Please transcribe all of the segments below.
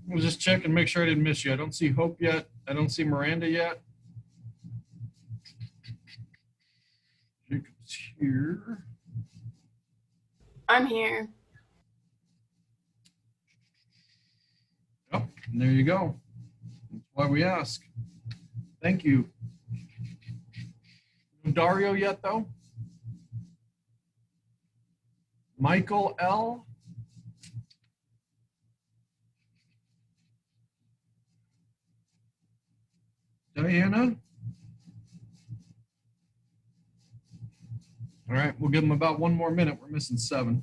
We'll just check and make sure I didn't miss you. I don't see Hope yet. I don't see Miranda yet. Jacob's here. I'm here. Oh, and there you go. That's why we ask. Thank you. No Dario yet, though? Michael L. Diana? All right, we'll give them about one more minute. We're missing 7.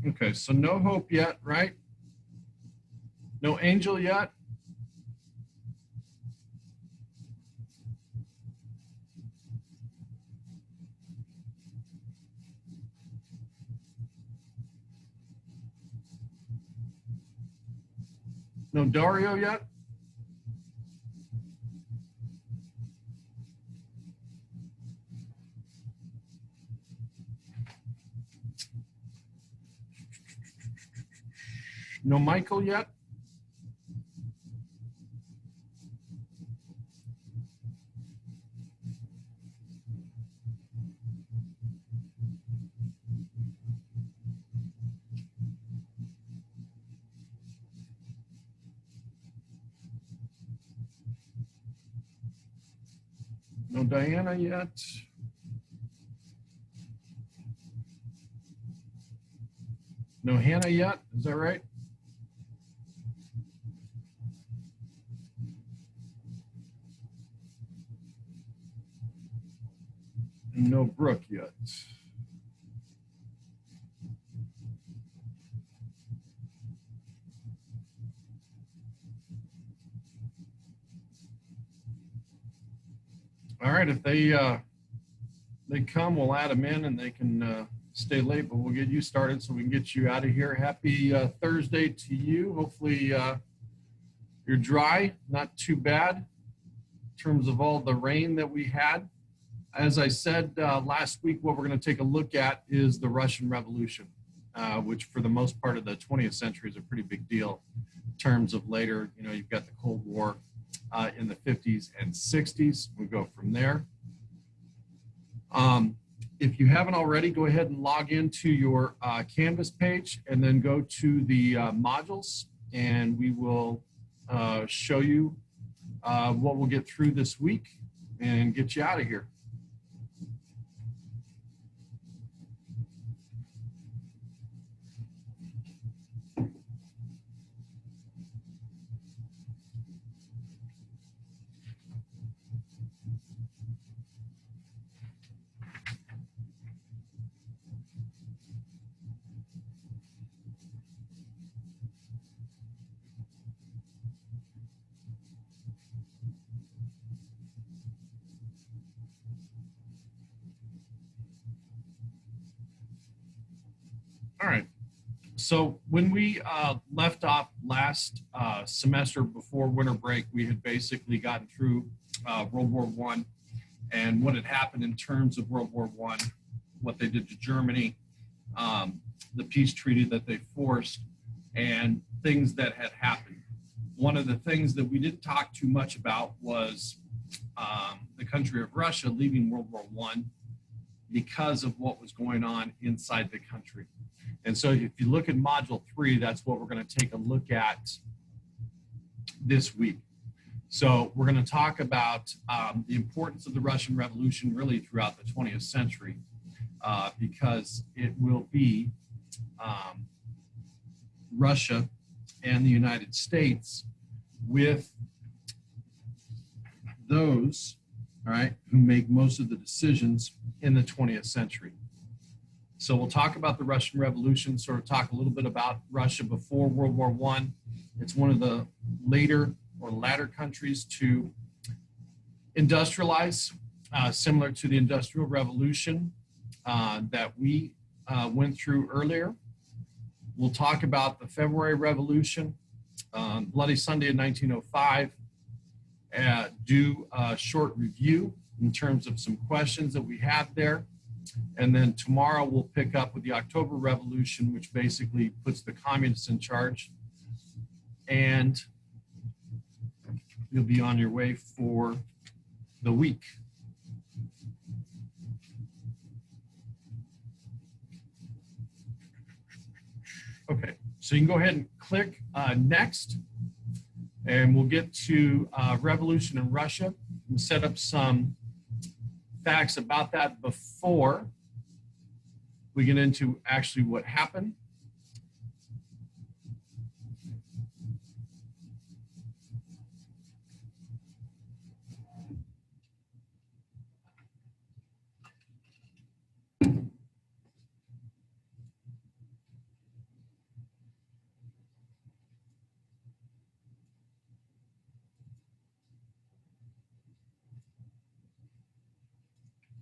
Okay, so no Hope yet, right? No Angel yet? No Dario yet? No Michael yet? No Diana yet? No Hannah yet? Is that right? And no Brooke yet. All right, if they come, we'll add them in and they can stay late, but we'll get you started so we can get you out of here. Happy Thursday to you. Hopefully you're dry, not too bad in terms of all the rain that we had. As I said last week, what we're going to take a look at is the Russian Revolution, which for the most part of the 20th century is a pretty big deal in terms of later, you know, you've got the Cold War in the 50s and 60s. We'll go from there. If you haven't already, go ahead and log into your Canvas page and then go to the modules, and we will show you what we'll get through this week and get you out of here. All right. So when we left off last semester before winter break, we had basically gotten through World War I and what had happened in terms of World War I, what they did to Germany, the peace treaty that they forced, and things that had happened. one of the things that we didn't talk too much about was the country of Russia leaving World War I because of what was going on inside the country. And so if you look at Module 3, that's what we're going to take a look at this week. So we're going to talk about the importance of the Russian Revolution really throughout the 20th century, because it will be Russia and the United States with those, all right, who make most of the decisions in the 20th century. So we'll talk about the Russian Revolution, sort of talk a little bit about Russia before World War I. It's one of the latter countries to industrialize, similar to the Industrial Revolution that we went through earlier. We'll talk about the February Revolution, Bloody Sunday in 1905, do a short review in terms of some questions that we have there. And then tomorrow we'll pick up with the October Revolution, which basically puts the communists in charge. And you'll be on your way for the week. Okay, so you can go ahead and click next, and we'll get to revolution in Russia. We'll set up some facts about that before we get into actually what happened.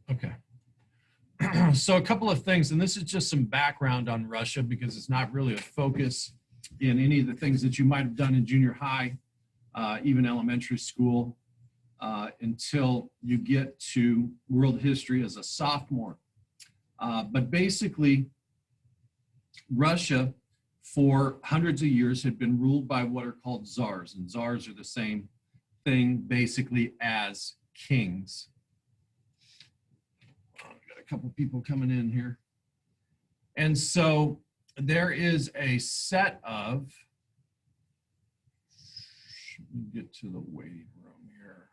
Okay. So a couple of things, and this is just some background on Russia because it's not really a focus in any of the things that you might have done in junior high, even elementary school, until you get to world history as a sophomore. But basically, Russia for hundreds of years had been ruled by what are called czars, and czars are the same thing basically as kings. Couple people coming in here. And so there is a set of, let me get to the waiting room here.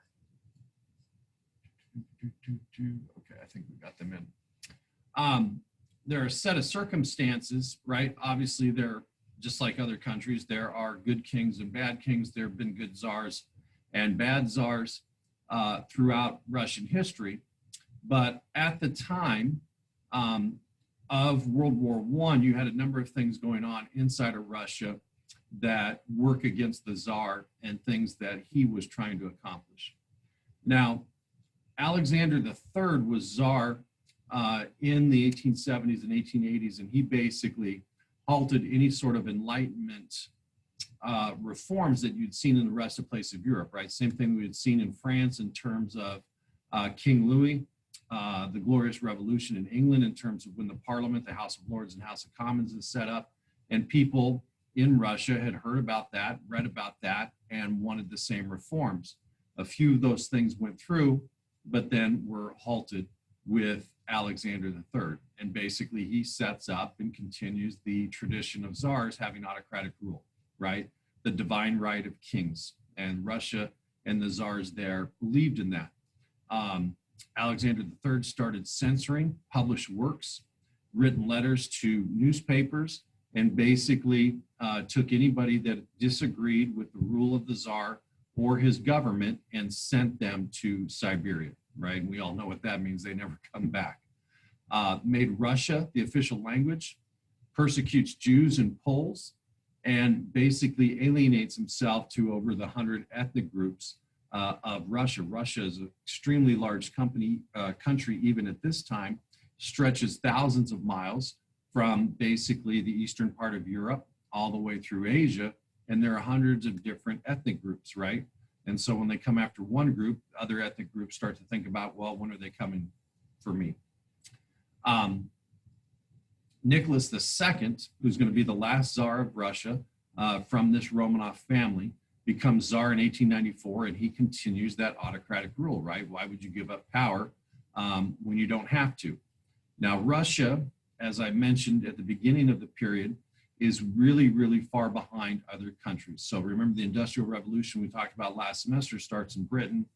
Okay, I think we got them in. There are a set of circumstances, right? Obviously, they're just like other countries. There are good kings and bad kings. There have been good czars and bad czars throughout Russian history. But at the time of World War I, you had a number of things going on inside of Russia that work against the Tsar and things that he was trying to accomplish. Now, Alexander III was Tsar in the 1870s and 1880s, and he basically halted any sort of Enlightenment reforms that you'd seen in the rest of places of Europe, right? Same thing we had seen in France in terms of King Louis. The Glorious Revolution in England in terms of when the Parliament, the House of Lords and House of Commons is set up, and people in Russia had heard about that, read about that, and wanted the same reforms. A few of those things went through, but then were halted with Alexander III. And basically he sets up and continues the tradition of czars having autocratic rule, right? The divine right of kings. And Russia and the czars there believed in that. Alexander III started censoring published works, written letters to newspapers, and basically took anybody that disagreed with the rule of the Tsar or his government and sent them to Siberia, right? And we all know what that means. They never come back. Made Russia the official language, persecutes Jews and Poles, and basically alienates himself to over the 100 ethnic groups of Russia. Russia is an extremely large country, even at this time, stretches thousands of miles from basically the eastern part of Europe all the way through Asia, and there are hundreds of different ethnic groups, right? And so when they come after one group, other ethnic groups start to think about, well, when are they coming for me? Nicholas II, who's going to be the last Tsar of Russia from this Romanov family, becomes czar in 1894, and he continues that autocratic rule, right? Why would you give up power when you don't have to? Now, Russia, as I mentioned at the beginning of the period, is really, really far behind other countries. So remember, the Industrial Revolution we talked about last semester starts in Britain,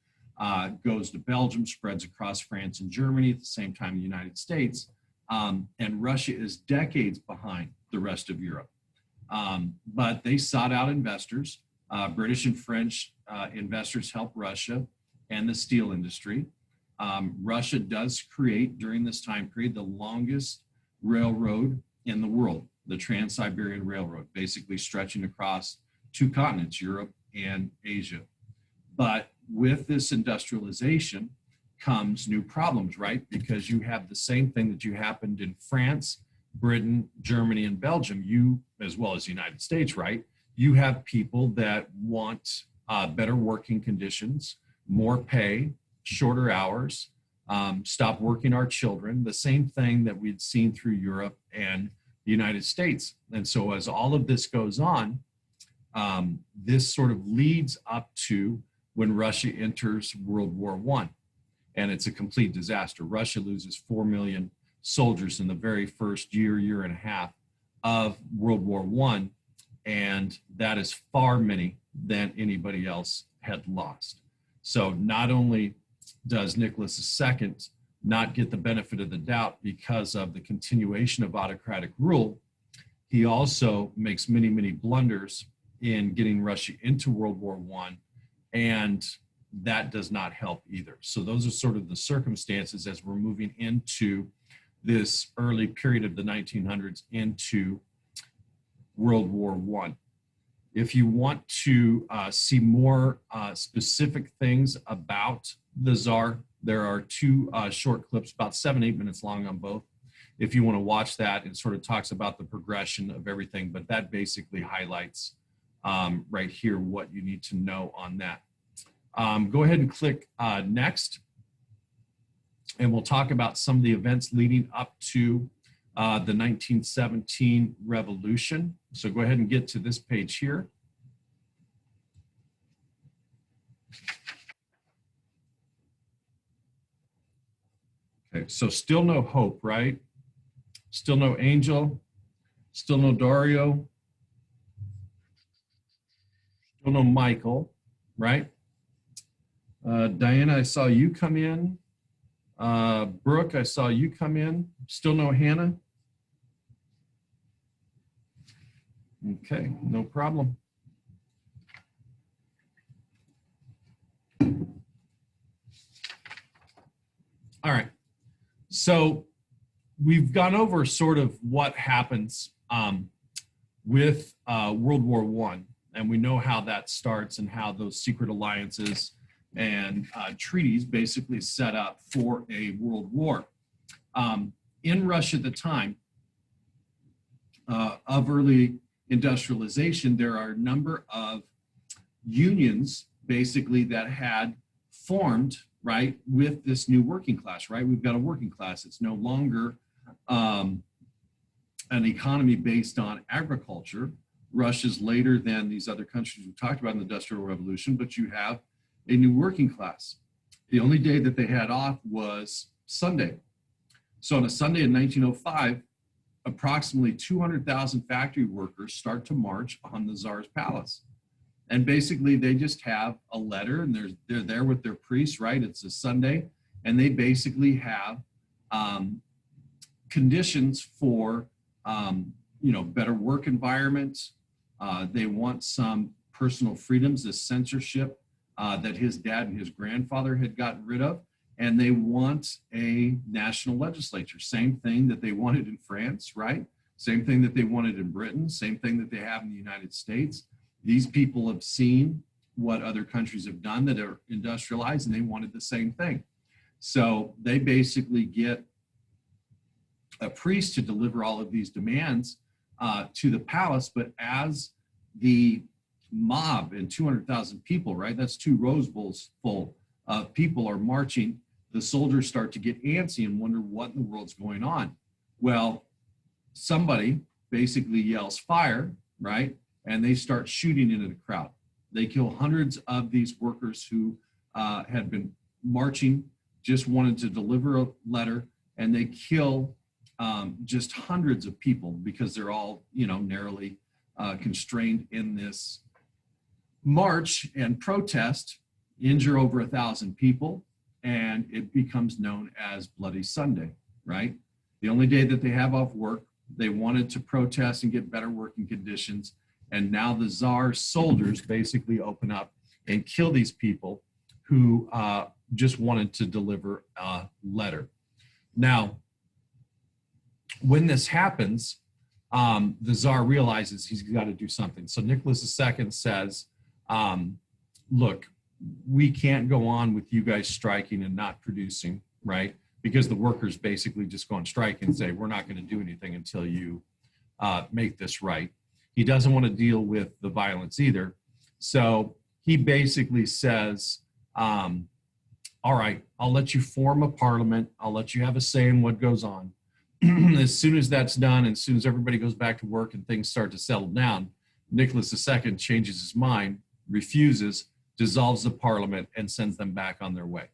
goes to Belgium, spreads across France and Germany, at the same time the United States, and Russia is decades behind the rest of Europe. But they sought out investors. British and French investors help Russia and the steel industry. Russia does create, during this time period, the longest railroad in the world, the Trans-Siberian Railroad, basically stretching across 2 continents, Europe and Asia. But with this industrialization comes new problems, right? Because you have the same thing that you happened in France, Britain, Germany, and Belgium, you, as well as the United States, right? You have people that want better working conditions, more pay, shorter hours, stop working our children, the same thing that we'd seen through Europe and the United States. And so as all of this goes on, this sort of leads up to when Russia enters World War I. And it's a complete disaster. Russia loses 4 million soldiers in the very first year and a half of World War I. And that is far many than anybody else had lost. So not only does Nicholas II not get the benefit of the doubt because of the continuation of autocratic rule, he also makes many, many blunders in getting Russia into World War I, and that does not help either. So those are sort of the circumstances as we're moving into this early period of the 1900s into World War I. If you want to see more specific things about the Tsar, there are 2 short clips, about 7-8 minutes long on both. If you want to watch that, it sort of talks about the progression of everything, but that basically highlights right here what you need to know on that. Go ahead and click next, and we'll talk about some of the events leading up to the 1917 revolution. So go ahead and get to this page here. Okay, so still no hope, right? Still no Angel, still no Dario, still no Michael, right? Diana, I saw you come in. Brooke, I saw you come in. Still no Hannah? Okay, no problem. All right, so we've gone over sort of what happens with World War I, and we know how that starts and how those secret alliances and treaties basically set up for a world war. In Russia at the time of early industrialization, there are a number of unions basically that had formed, right, with this new working class, right? We've got a working class. It's no longer an economy based on agriculture. Russia's later than these other countries we talked about in the Industrial Revolution, but you have a new working class. The only day that they had off was Sunday. So on a Sunday in 1905, approximately 200,000 factory workers start to march on the Tsar's palace. And basically they just have a letter, and they're there with their priests, right? It's a Sunday, and they basically have conditions for better work environments. They want some personal freedoms, this censorship that his dad and his grandfather had gotten rid of. And they want a national legislature. Same thing that they wanted in France, right? Same thing that they wanted in Britain, same thing that they have in the United States. These people have seen what other countries have done that are industrialized, and they wanted the same thing. So they basically get a priest to deliver all of these demands to the palace, but as the mob and 200,000 people, right? That's 2 Rose Bowls full of people are marching. The soldiers start to get antsy and wonder what in the world's going on. Well, somebody basically yells fire, right? And they start shooting into the crowd. They kill hundreds of these workers who had been marching, just wanted to deliver a letter, and they kill just hundreds of people because they're all, narrowly constrained in this march and protest, injure over 1,000 people, and it becomes known as Bloody Sunday, right? The only day that they have off work. They wanted to protest and get better working conditions. And now the Tsar's soldiers basically open up and kill these people who just wanted to deliver a letter. Now, when this happens, the Tsar realizes he's got to do something. So Nicholas II says, look, we can't go on with you guys striking and not producing, right? Because the workers basically just go on strike and say, we're not going to do anything until you make this right. He doesn't want to deal with the violence either. So he basically says, all right, I'll let you form a parliament. I'll let you have a say in what goes on. As soon as that's done, and as soon as everybody goes back to work and things start to settle down, Nicholas II changes his mind, refuses, dissolves the parliament, and sends them back on their way.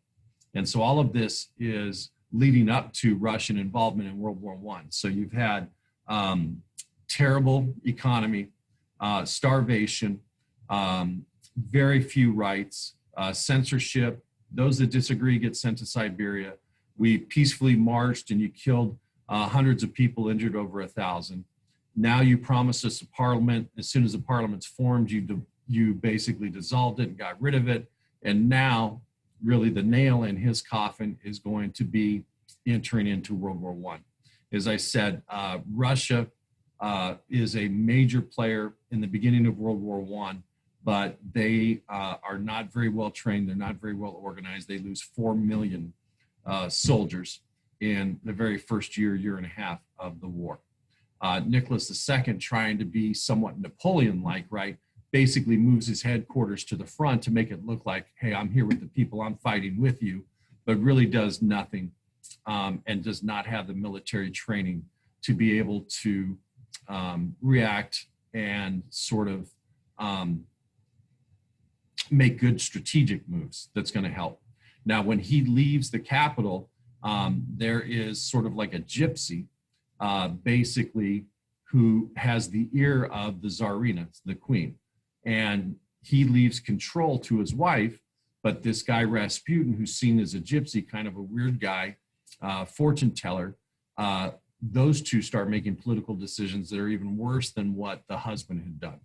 And so all of this is leading up to Russian involvement in World War I. So you've had terrible economy, starvation, very few rights, censorship. Those that disagree get sent to Siberia. We peacefully marched and you killed hundreds of people, injured over 1,000. Now you promised us a parliament. As soon as the parliament's formed, you basically dissolved it and got rid of it. And now really the nail in his coffin is going to be entering into World War I. As I said, Russia is a major player in the beginning of World War I, but they are not very well trained. They're not very well organized. They lose 4 million soldiers in the very first year and a half of the war. Nicholas II, trying to be somewhat Napoleon-like, right, basically moves his headquarters to the front to make it look like, hey, I'm here with the people, I'm fighting with you, but really does nothing and does not have the military training to be able to react and sort of make good strategic moves that's going to help. Now, when he leaves the capital, there is sort of like a gypsy, basically, who has the ear of the Tsarina, the queen. And he leaves control to his wife, but this guy Rasputin, who's seen as a gypsy, kind of a weird guy, fortune teller, those two start making political decisions that are even worse than what the husband had done.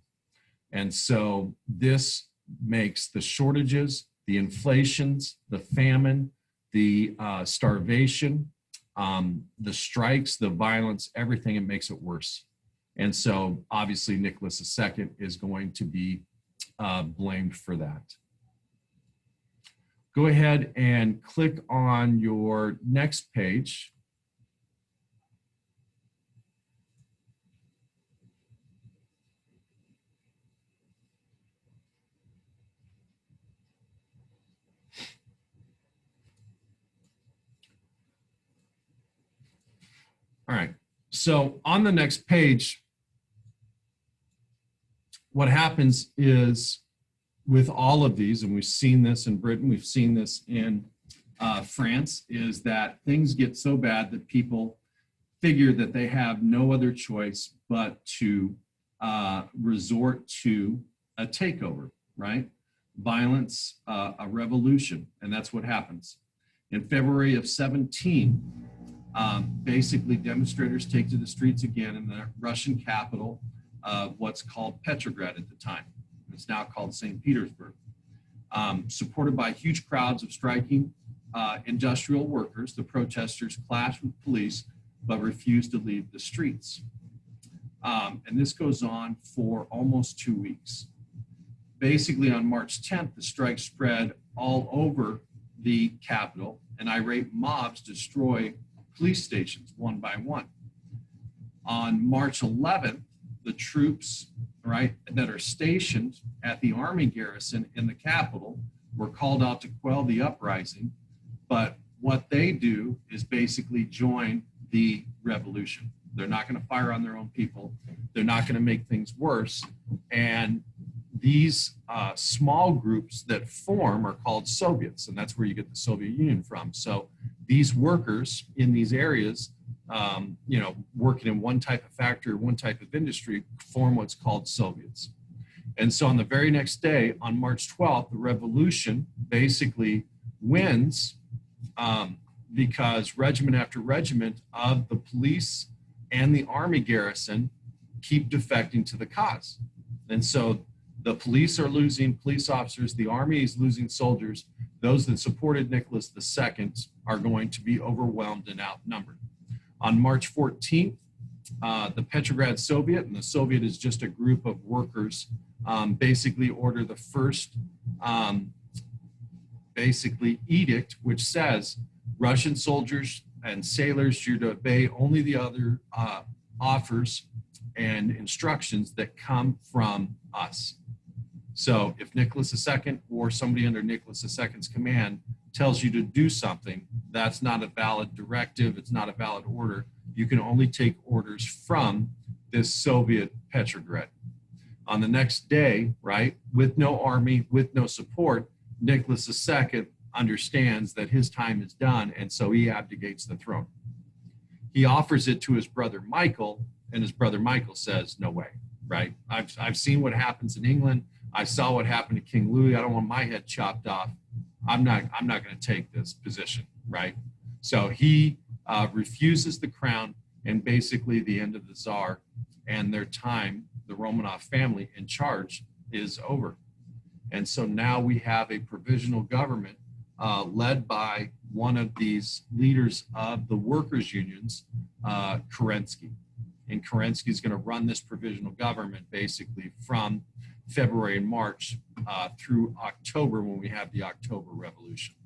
And so this makes the shortages, the inflations, the famine, the starvation, the strikes, the violence, everything, it makes it worse. And so obviously Nicholas II is going to be blamed for that. Go ahead and click on your next page. All right, so on the next page, what happens is with all of these, and we've seen this in Britain, we've seen this in France, is that things get so bad that people figure that they have no other choice but to resort to a takeover, right? Violence, a revolution, and that's what happens. In February of 17, basically demonstrators take to the streets again in the Russian capital, what's called Petrograd at the time. It's now called St. Petersburg. Supported by huge crowds of striking industrial workers, the protesters clash with police, but refuse to leave the streets. And this goes on for almost 2 weeks. Basically on March 10th, the strike spread all over the capital, and irate mobs destroy police stations one by one. On March 11th, the troops, right, that are stationed at the army garrison in the capital were called out to quell the uprising, but what they do is basically join the revolution. They're not going to fire on their own people. They're not going to make things worse. And these small groups that form are called Soviets, and that's where you get the Soviet Union from. So these workers in these areas, working in one type of factory or one type of industry, form what's called Soviets. And so on the very next day, on March 12th, the revolution basically wins because regiment after regiment of the police and the army garrison keep defecting to the cause. And so the police are losing police officers, the army is losing soldiers. Those that supported Nicholas II are going to be overwhelmed and outnumbered. On March 14th, the Petrograd Soviet, and the Soviet is just a group of workers, basically order the first edict, which says Russian soldiers and sailors, you're to obey only the other offers and instructions that come from us. So if Nicholas II or somebody under Nicholas II's command tells you to do something, that's not a valid directive, it's not a valid order. You can only take orders from this Soviet Petrograd. On the next day, right, with no army, with no support, Nicholas II understands that his time is done, and so he abdicates the throne. He offers it to his brother Michael, and his brother Michael says, no way, right? I've seen what happens in England. I saw what happened to King Louis. I don't want my head chopped off. I'm not going to take this position, right? So he refuses the crown, and basically the end of the Tsar and their time, the Romanov family in charge, is over. And so now we have a provisional government led by one of these leaders of the workers' unions, Kerensky. And Kerensky is going to run this provisional government basically from February and March through October, when we have the October Revolution.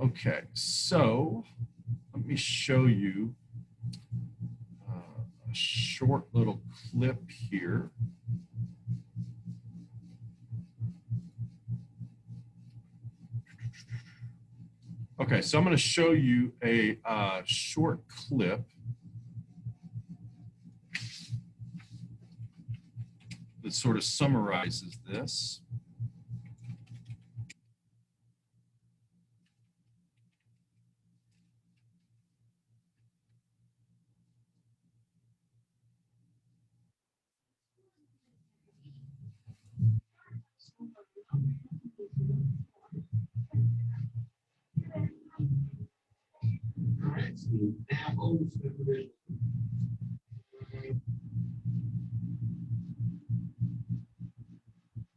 Okay, so let me show you a short little clip here. Okay, so I'm going to show you a short clip that sort of summarizes this.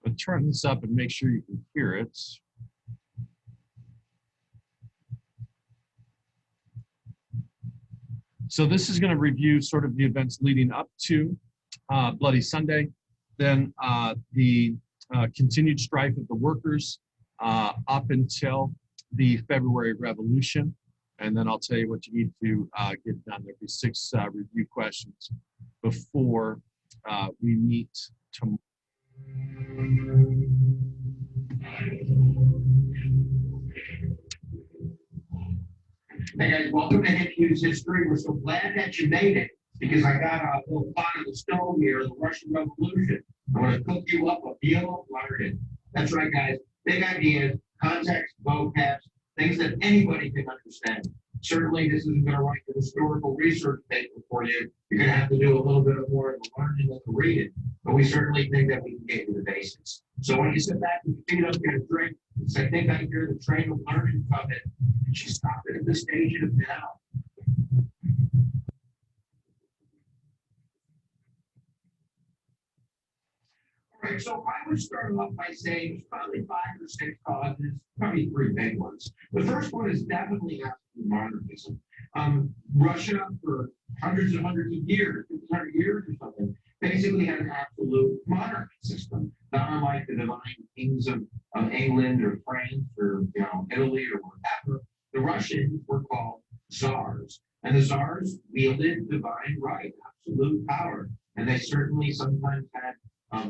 But turn this up and make sure you can hear it. So this is going to review sort of the events leading up to Bloody Sunday, then the continued strife of the workers up until the February Revolution. And then I'll tell you what you need to get done. There'll be 6 review questions before we meet tomorrow. Hey guys, welcome to Hip News History. We're so glad that you made it, because I got a little pot of the stove here, the Russian Revolution. I want to cook you up a meal of learning. That's right, guys. Big ideas, context, vocab, things that anybody can understand. Certainly, this isn't going to write the historical research paper for you. You're going to have to do a little bit of more of the learning than the reading. But we certainly think that we can get you the basics. So when you sit back and feet up, get a drink, I think I hear the train of learning coming. And she stopped it at the station of now. All right, so I would start off by saying there's probably 5 or 6 causes, probably 3 big ones. The first one is definitely absolute monarchism. Russia, for hundreds and hundreds of years, 100 years or something, basically had an absolute monarchy system, not unlike the divine kings of England or France or Italy or whatever. The Russians were called czars, and the czars wielded divine right, absolute power, and they certainly sometimes had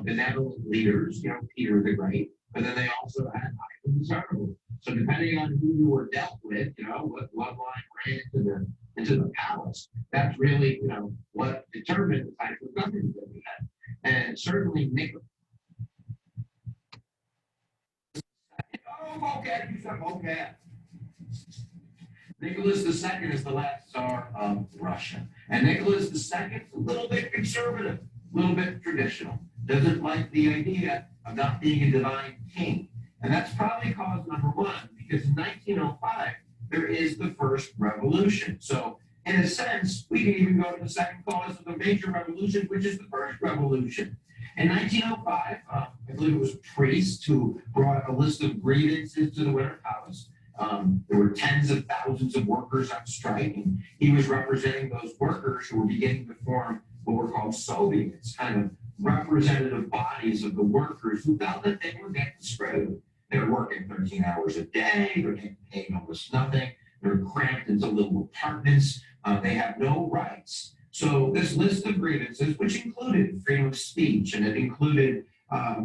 benevolent leaders, Peter the Great, but then they also had Ivan the Terrible. So depending on who you were dealt with, what bloodline ran into into the palace. That's really, what determined the type of government that we had. And certainly Nicholas. Oh, okay, okay. Nicholas II is the last Tsar of Russia. And Nicholas II is a little bit conservative, a little bit traditional. Doesn't like the idea of not being a divine king. And that's probably cause number one, because in 1905, there is the first revolution. So in a sense, we can even go to the second cause of the major revolution, which is the first revolution. In 1905, I believe it was priests who brought a list of grievances to the Winter Palace. There were tens of thousands of workers on strike, and he was representing those workers who were beginning to form what were called Soviets, kind of representative bodies of the workers who felt that they were getting screwed. They were working 13 hours a day, they're getting paid almost nothing, they're cramped into little apartments, they have no rights. So this list of grievances, which included freedom of speech, and it included,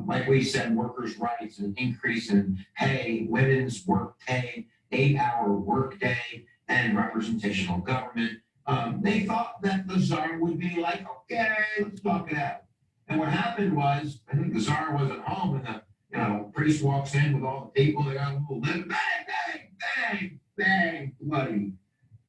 like we said, workers' rights, an increase in pay, women's work pay, 8-hour workday, and representational government. They thought that the Tsar would be like, okay, let's talk it out. And what happened was, I think the Tsar wasn't home, and the priest walks in with all the people, they got a little bang, bang, bang, bang,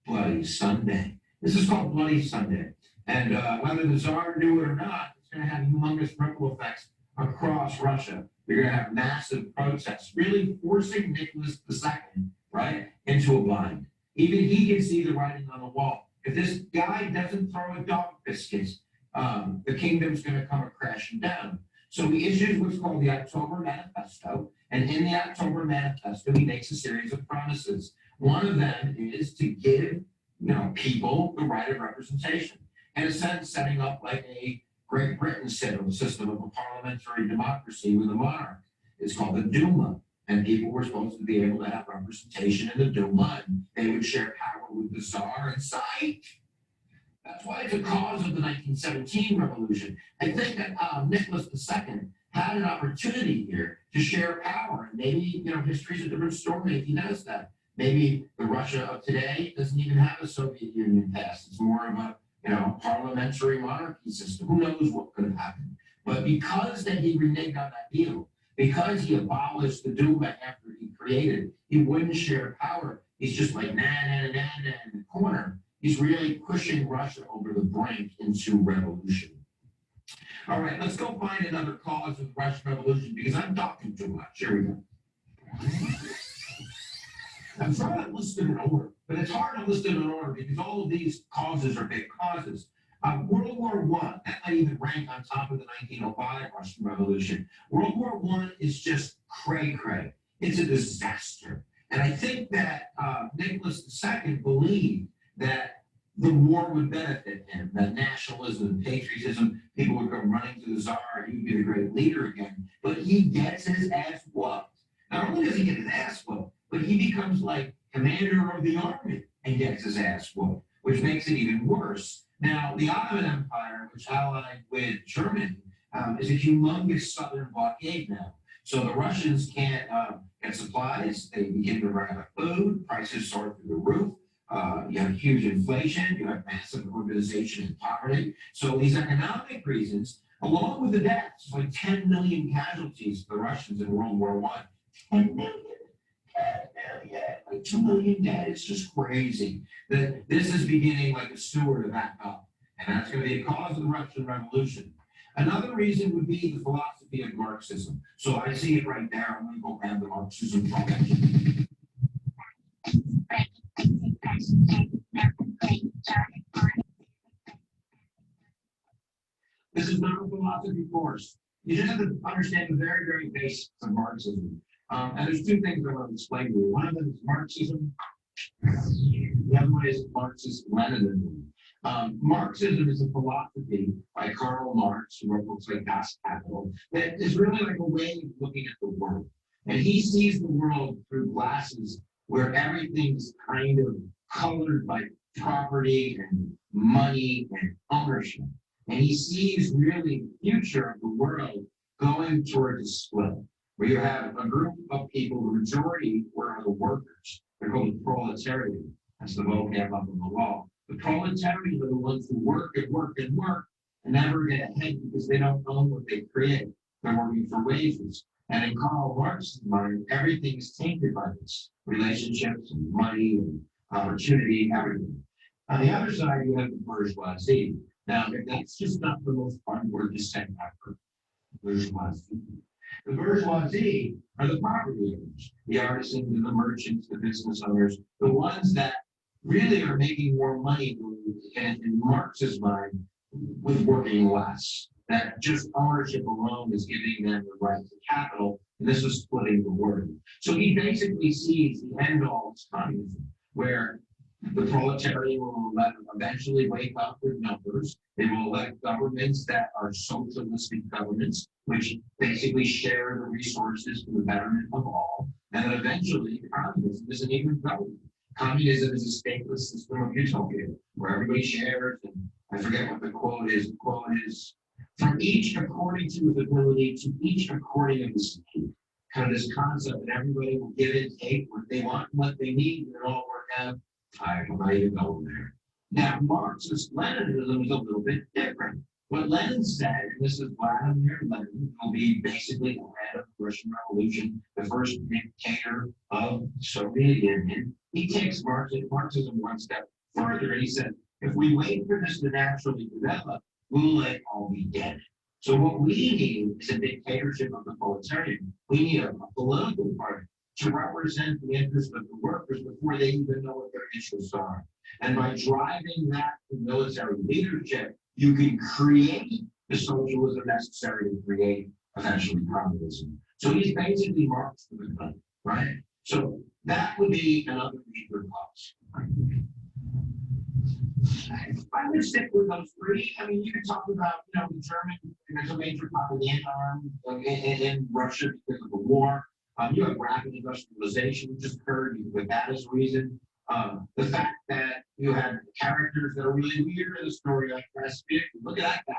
bloody Sunday. This is called Bloody Sunday. And whether the Tsar knew it or not, it's going to have humongous ripple effects across Russia. You're going to have massive protests, really forcing Nicholas II, right, into a bind. Even he can see the writing on the wall. If this guy doesn't throw a dog biscuit, the kingdom's going to come crashing down. So he issues what's called the October Manifesto. And in the October Manifesto, he makes a series of promises. One of them is to give people the right of representation. In a sense, setting up like a Great Britain system of a parliamentary democracy with a monarch. It's called the Duma. And people were supposed to be able to have representation in the Duma, and they would share power with the Tsar and psych. That's why it's a cause of the 1917 revolution. I think that Nicholas II had an opportunity here to share power. And maybe, history's a different story if he does that. Maybe the Russia of today doesn't even have a Soviet Union past. It's more of a, parliamentary monarchy system. Who knows what could have happened? But because that he reneged on that deal, because he abolished the Duma after he created, he wouldn't share power. He's just like, nah, in the corner. He's really pushing Russia over the brink into revolution. All right, let's go find another cause of the Russian Revolution because I'm talking too much. Here we go. I'm trying to list it in order, but it's hard to list it in order because all of these causes are big causes. World War I, that might even rank on top of the 1905 Russian Revolution. World War I is just cray-cray. It's a disaster. And I think that Nicholas II believed that the war would benefit him, that nationalism and patriotism, people would come running to the Tsar, he would be the great leader again. But he gets his ass whooped. Not only does he get his ass whooped, but he becomes like commander of the army and gets his ass whooped, which makes it even worse. Now, the Ottoman Empire, which allied with Germany, is a humongous southern blockade now. So the Russians can't get supplies. They begin to run out of food. Prices soar through the roof. You have huge inflation. You have massive urbanization and poverty. So these economic reasons, along with the deaths, like 10 million casualties for the Russians in World War I. 10 million. 10 million. Like 2 million dead. It's just crazy. This is beginning like a sewer to back up. And that's going to be a cause of the Russian Revolution. Another reason would be the philosophy of Marxism. So I see it right there. I'm going to go grab the Marxism collection. This is not a philosophy course. You just have to understand the very, very basics of Marxism. And there's two things I want to explain to you. One of them is Marxism. The other one is Marxist Leninism. Marxism is a philosophy by Karl Marx, who wrote books like Das Kapital, that is really like a way of looking at the world. And he sees the world through glasses where everything's kind of colored by property and money and ownership. And he sees really the future of the world going towards a split, where you have a group of people, the majority were the workers. They're called the proletariat. That's the vocab up on the wall. The proletariat are the ones who work and work and work and never get ahead because they don't own what they create. They're working for wages. And in Karl Marx's mind, everything is tainted by this. Relationships and money and opportunity, everything. On the other side, you have the bourgeoisie. Now, that's just not the most fun word to say after bourgeoisie. The bourgeoisie are the property owners, the artisans and the merchants, the business owners, the ones that really are making more money in Marx's mind with working less. That just ownership alone is giving them the right to capital, and this is splitting the word. So he basically sees the end all of communism, where the proletariat will eventually wake up with numbers. They will elect governments that are socialistic governments, which basically share the resources for the betterment of all. And then eventually, communism isn't even government. Communism is a stateless system of utopia where everybody shares. And I forget what the quote is. The quote is, from each according to his ability, to each according to his need. Kind of this concept that everybody will give and take what they want and what they need, and it all work out. I'm not even going there. Now, Marxist Leninism is a little bit different. What Lenin said, and this is Vladimir Lenin, who will be basically the head of the Russian Revolution, the first dictator of the Soviet Union, he takes Marxism one step further, and he said, if we wait for this to naturally develop, we'll let all be dead. So what we need is a dictatorship of the proletariat. We need a political party to represent the interests of the workers before they even know what their interests are. And by driving that to military leadership, you can create the socialism necessary to create eventually communism. So he's basically Marx for the country, right? So that would be another major cause. I would stick with those three. I mean, you could talk about, the German, there's a major propaganda arm in Russia because of the war. You have rapid industrialization, which just occurred with that as a reason. The fact that you have characters that are really weird in the story, like Rasputin. Look at that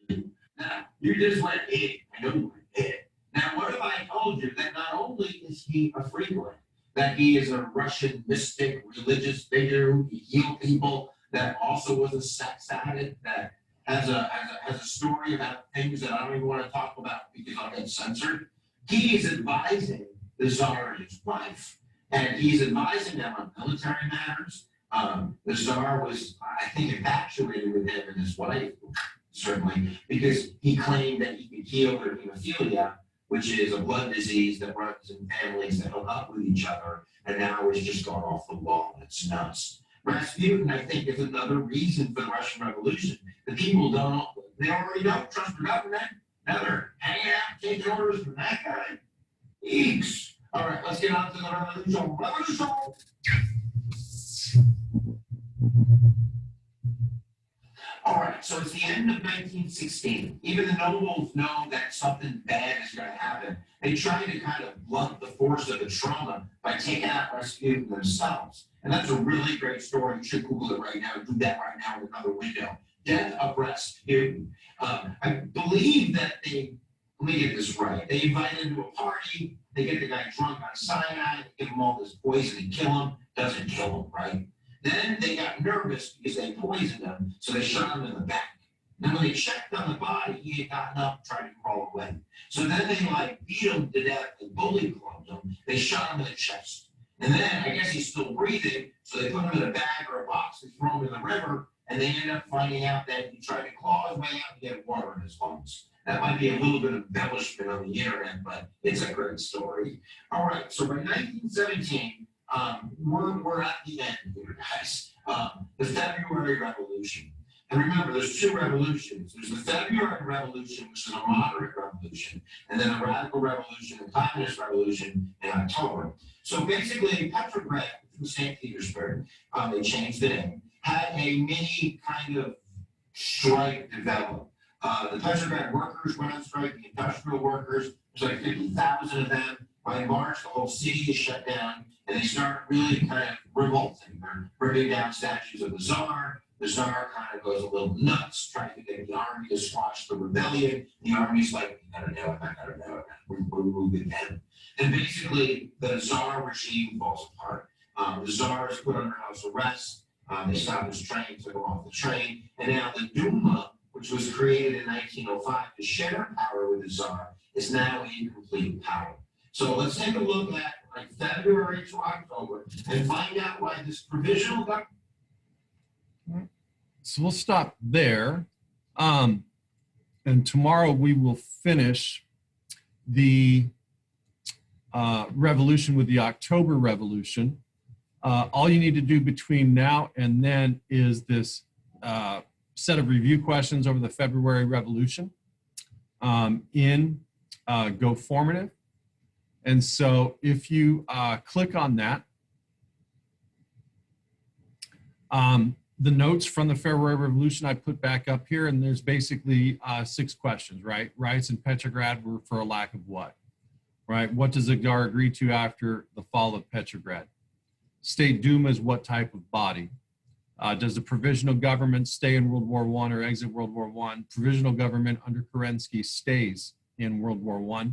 guy. Now, you just went in. I know you went in. Now, what if I told you that not only is he a freeland, that he is a Russian mystic, religious figure who can heal people, that also was a sex addict, that has a story about things that I don't even want to talk about because I'll get censored. He is advising the Tsar and his wife, and he's advising them on military matters. The Tsar was, I think, infatuated with him and his wife, certainly, because he claimed that he could heal their hemophilia, which is a blood disease that runs in families that hook up with each other, and now it's just gone off the wall. It's nuts. Rasputin, I think, is another reason for the Russian Revolution. The people they already don't trust the government. Now they're hanging out, taking orders from that guy. Eeks. All right, let's get on to the revolution. Revolution. All right, so it's the end of 1916. Even the nobles know that something bad is going to happen. They try to kind of blunt the force of the trauma by taking out Rasputin themselves. And that's a really great story. You should Google it right now. Do that right now with another window. Death of Rasputin. I believe that let me get this right. They invite him to a party. They get the guy drunk on cyanide, give him all this poison and kill him. Doesn't kill him, right? Then they got nervous because they poisoned him, so they shot him in the back. Now, when they checked on the body, he had gotten up, tried to crawl away. So then they beat him to death and bully clubbed him. They shot him in the chest. And then I guess he's still breathing, so they put him in a bag or a box and throw him in the river. And they ended up finding out that he tried to claw his way out and get water in his lungs. That might be a little bit of embellishment on the internet, but it's a great story. All right, so by 1917, we're at the end here, guys. The February Revolution. And remember, there's two revolutions. There's the February Revolution, which is a moderate revolution, and then a radical revolution, a communist revolution in October. So basically, Petrograd, from St. Petersburg, they changed the name, had a mini kind of strike develop. The Petrograd workers went on strike, the industrial workers, there's like 50,000 of them. By March, the whole city is shut down, and they start really kind of revolting. They're bringing down statues of the Tsar. The Tsar kind of goes a little nuts, trying to get the army to squash the rebellion. The army's like, I don't know, we're moving them. And basically, the Tsar regime falls apart. The Tsar is put under house arrest. They stop his train, took him off the train. And now the Duma, which was created in 1905 to share power with the Tsar, is now in complete power. So let's take a look at like February to October and find out why this provisional government. So we'll stop there. And tomorrow we will finish the revolution with the October Revolution. All you need to do between now and then is this set of review questions over the February Revolution in Go Formative. And so if you click on that, the notes from the February Revolution I put back up here, and there's basically 6 questions, right? Riots in Petrograd were for a lack of what? Right? What does the Czar agree to after the fall of Petrograd? State Duma is what type of body? Does the provisional government stay in World War I or exit World War I? Provisional government under Kerensky stays in World War I.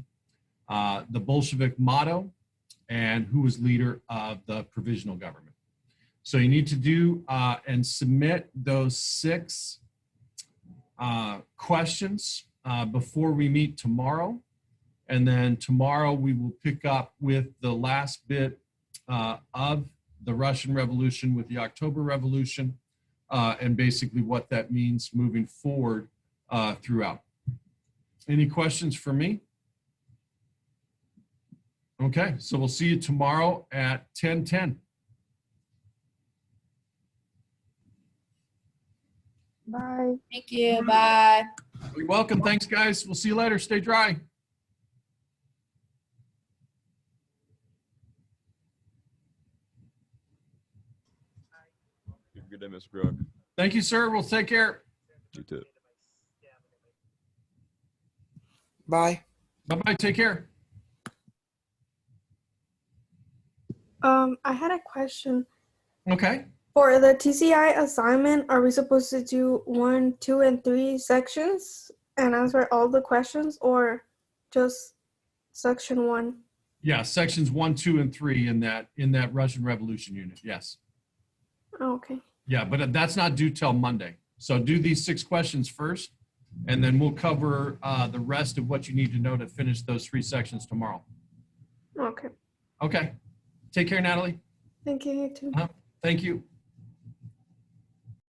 The Bolshevik motto, and who was leader of the provisional government. So you need to do and submit those 6 questions before we meet tomorrow. And then tomorrow we will pick up with the last bit of the Russian Revolution with the October Revolution and basically what that means moving forward throughout. Any questions for me? Okay, so we'll see you tomorrow at 10:10. Bye. Thank you. Bye. You're welcome. Thanks, guys. We'll see you later. Stay dry. Have a good day, Mr. Brook. Thank you, sir. We'll take care. You too. Bye. Bye-bye. Take care. I had a question. Okay. For the TCI assignment, are we supposed to do 1, 2, and 3 sections and answer all the questions, or just section 1? Yeah, sections 1, 2, and 3 in that Russian Revolution unit. Yes. Oh, okay. Yeah, but that's not due till Monday. So do these 6 questions first, and then we'll cover the rest of what you need to know to finish those 3 sections tomorrow. Okay. Okay. Take care, Natalie. Thank you. You too. Thank you.